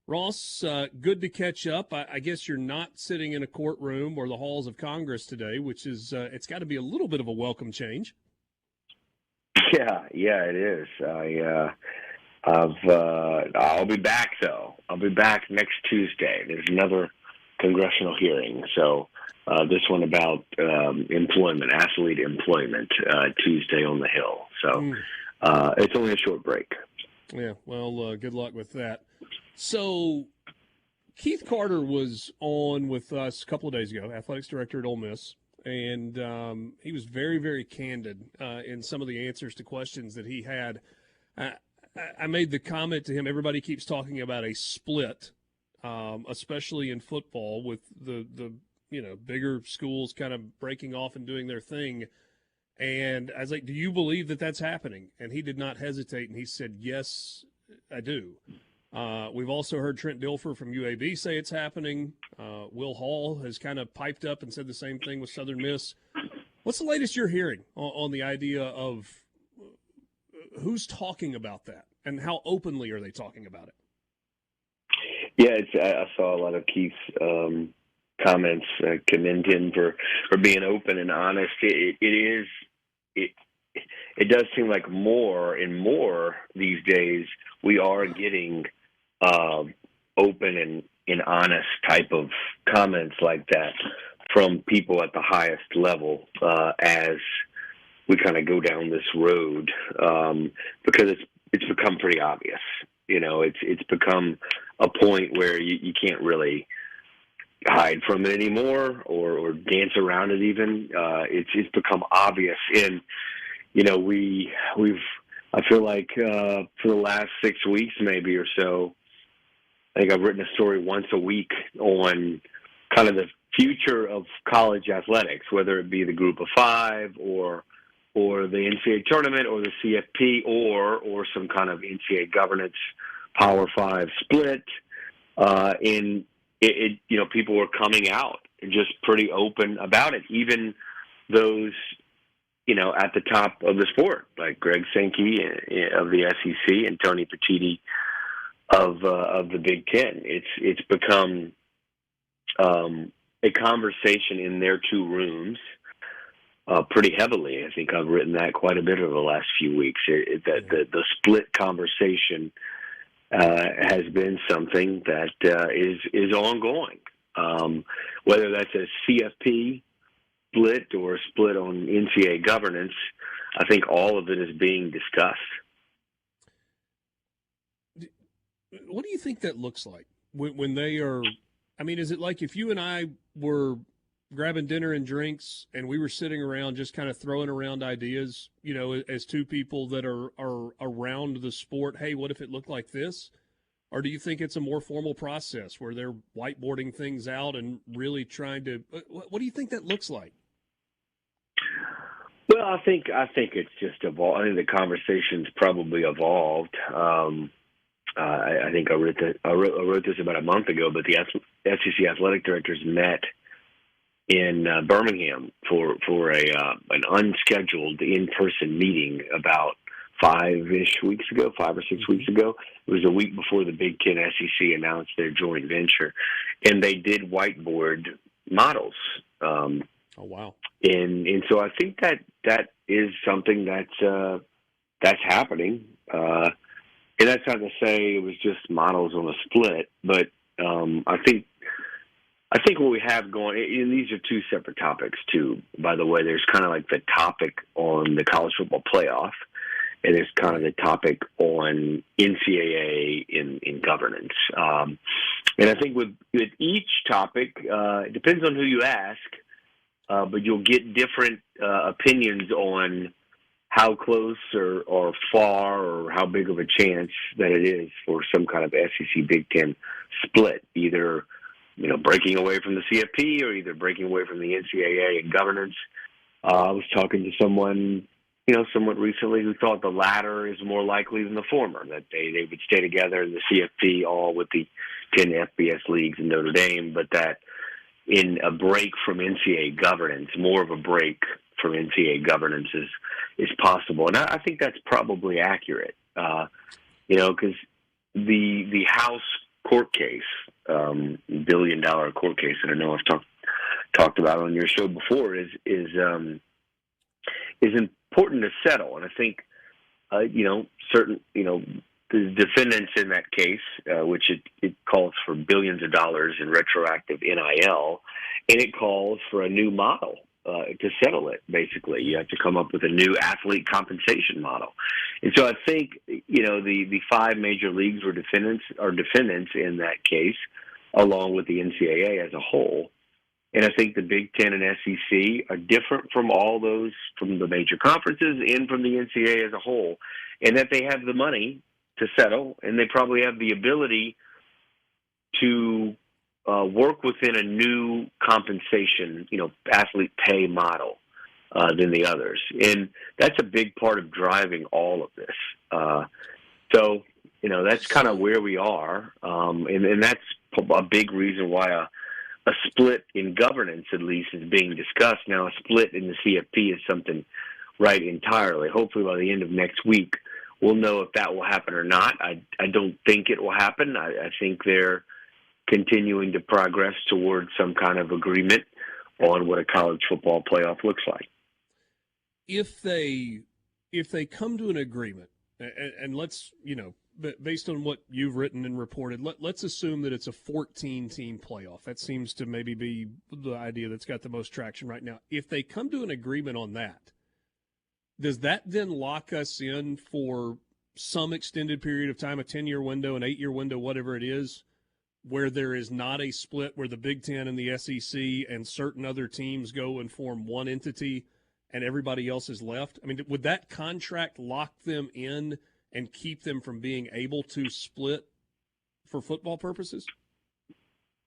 Ross, good to catch up. I guess you're not sitting in a courtroom or the halls of Congress today, which is it's got to be a little bit of a welcome change. Yeah, it is. I'll be back though. I'll be back next Tuesday. There's another congressional hearing. So this one about employment, athlete employment, Tuesday on the Hill. So it's only a short break. Yeah, well, good luck with that. So Keith Carter was on with us a couple of days ago, athletics director at Ole Miss, and he was very, very candid in some of the answers to questions that he had. I made the comment to him, everybody keeps talking about a split, especially in football with the bigger schools kind of breaking off and doing their thing. And I was like, do you believe that that's happening? And he did not hesitate, and he said, yes, I do. We've also heard Trent Dilfer from UAB say it's happening. Will Hall has kind of piped up and said the same thing with Southern Miss. What's the latest you're hearing on the idea of who's talking about that, and how openly are they talking about it? Yeah, I saw a lot of Keith's comments. Commend him for being open and honest. It does seem like more and more these days we are getting open and honest type of comments like that from people at the highest level as we kind of go down this road because it's become pretty obvious. It's become a point where you can't really hide from it anymore or dance around it even. It's become obvious. And, I feel like for the last 6 weeks maybe or so, I think I've written a story once a week on kind of the future of college athletics, whether it be the Group of Five or the NCAA tournament or the CFP or some kind of NCAA governance Power Five split. And people were coming out just pretty open about it. Even those, at the top of the sport, like Greg Sankey of the SEC and Tony Petitti of the Big Ten. It's become a conversation in their two rooms pretty heavily. I think I've written that quite a bit over the last few weeks. The split conversation has been something that is ongoing. Whether that's a CFP split or a split on NCAA governance, I think all of it is being discussed. What do you think that looks like when they are? I mean, is it like if you and I were grabbing dinner and drinks and we were sitting around just kind of throwing around ideas, as two people that are around the sport? Hey, what if it looked like this? Or do you think it's a more formal process where they're whiteboarding things out and really trying to? What do you think that looks like? Well, I think it's just evolved. I think the conversation's probably evolved. I think I wrote this about a month ago, but the SEC athletic directors met in Birmingham for an unscheduled in-person meeting about 5 or 6 weeks ago. It was a week before the Big Ten SEC announced their joint venture, and they did whiteboard models. Oh wow! And so I think that is something that's happening. And that's not to say it was just models on a split, but I think what we have going, and these are two separate topics too, by the way. There's kind of like the topic on the college football playoff, and there's kind of the topic on NCAA in governance. And I think with each topic, it depends on who you ask, but you'll get different opinions on how close or far or how big of a chance that it is for some kind of SEC Big Ten split, either breaking away from the CFP or either breaking away from the NCAA and governance. I was talking to someone, somewhat recently who thought the latter is more likely than the former, that they would stay together in the CFP, all with the 10 FBS leagues in Notre Dame, but that in a break from NCAA governance, more of a break from NCAA governance is possible. And I think that's probably accurate, because the House court case, billion-dollar court case that I know I've talked about on your show before, is important to settle. And I think, certain, the defendants in that case, which it calls for billions of dollars in retroactive NIL, and it calls for a new model to settle it. Basically, you have to come up with a new athlete compensation model. And so I think, the five major leagues are defendants in that case, along with the NCAA as a whole. And I think the Big Ten and SEC are different from all those, from the major conferences and from the NCAA as a whole, and that they have the money to settle, and they probably have the ability to work within a new compensation, athlete pay model than the others. And that's a big part of driving all of this. So, that's kind of where we are. And that's a big reason why a split in governance, at least, is being discussed. Now, a split in the CFP is something right entirely. Hopefully by the end of next week, we'll know if that will happen or not. I don't think it will happen. I think they're continuing to progress towards some kind of agreement on what a college football playoff looks like. If they come to an agreement, and let's, based on what you've written and reported, let's assume that it's a 14-team playoff. That seems to maybe be the idea that's got the most traction right now. If they come to an agreement on that, does that then lock us in for some extended period of time, a 10-year window, an 8-year window, whatever it is, where there is not a split, where the Big Ten and the SEC and certain other teams go and form one entity and everybody else is left? I mean, would that contract lock them in and keep them from being able to split for football purposes?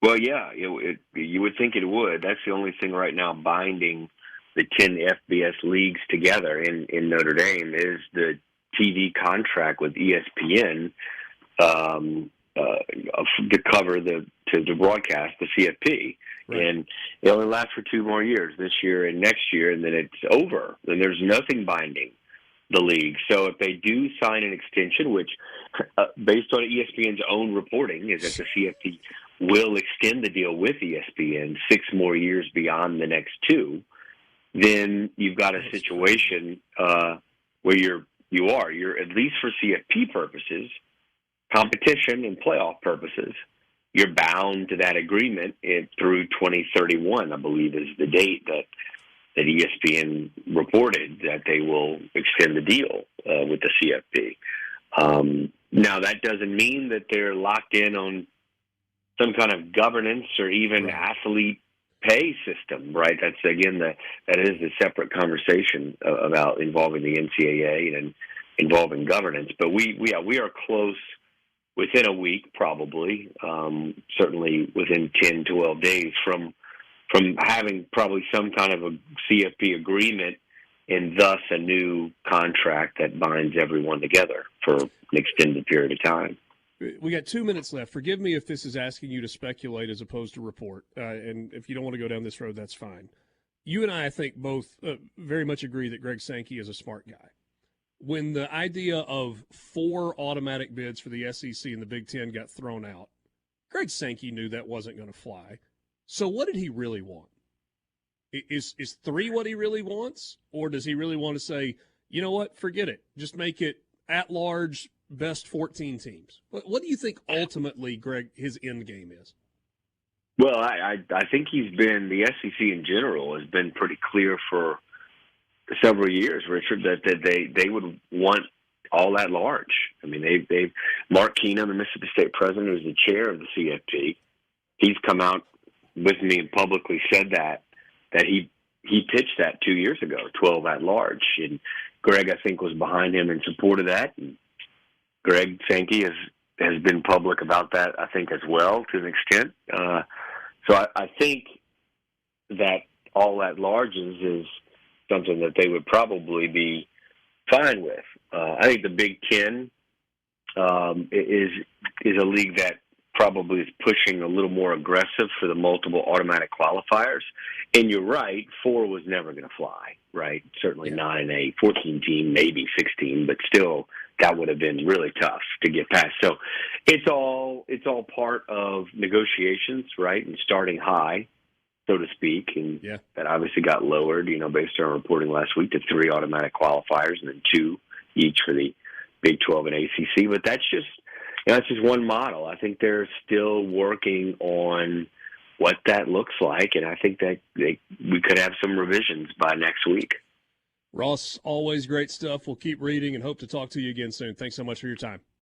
Well, yeah, you would think it would. That's the only thing right now binding the 10 FBS leagues together in Notre Dame is the TV contract with ESPN to cover to broadcast the CFP. Right. And it only lasts for 2 more years, this year and next year, and then it's over. Then there's nothing binding the league. So if they do sign an extension, which based on ESPN's own reporting is that the CFP will extend the deal with ESPN 6 more years beyond the next 2, then you've got a situation where you're at least for CFP purposes, competition and playoff purposes, you're bound to that agreement through 2031, I believe, is the date that ESPN reported that they will extend the deal with the CFP. Now, that doesn't mean that they're locked in on some kind of governance or even athlete pay system, right? That's, again, that is a separate conversation about involving the NCAA and involving governance. But we are close within a week, probably, certainly within 10, 12 days from having probably some kind of a CFP agreement and thus a new contract that binds everyone together for an extended period of time. We got 2 minutes left. Forgive me if this is asking you to speculate as opposed to report. And if you don't want to go down this road, that's fine. You and I think, both very much agree that Greg Sankey is a smart guy. When the idea of 4 automatic bids for the SEC and the Big Ten got thrown out, Greg Sankey knew that wasn't going to fly. So what did he really want? Is 3 what he really wants? Or does he really want to say, you know what, forget it. Just make it at large, best 14 teams. What do you think ultimately, Greg, his end game is? Well, I think the SEC in general has been pretty clear for several years, Richard, that they would want all at large. I mean, they Mark Keenum, the Mississippi State president, who's the chair of the CFP, he's come out with me and publicly said that he pitched that 2 years ago, 12 at large. And Greg, I think, was behind him in support of that. And Greg Sankey has been public about that, I think, as well, to an extent. So I think that all at large is something that they would probably be fine with. I think the Big Ten is a league that probably is pushing a little more aggressive for the multiple automatic qualifiers. And you're right, 4 was never going to fly, right? Certainly not in a 14 team, maybe 16, but still that would have been really tough to get past. So it's all part of negotiations, right? And starting high, so to speak, and that obviously got lowered, based on reporting last week, to 3 automatic qualifiers and then 2 each for the Big 12 and ACC. But that's just one model. I think they're still working on what that looks like, and I think that we could have some revisions by next week. Ross, always great stuff. We'll keep reading and hope to talk to you again soon. Thanks so much for your time.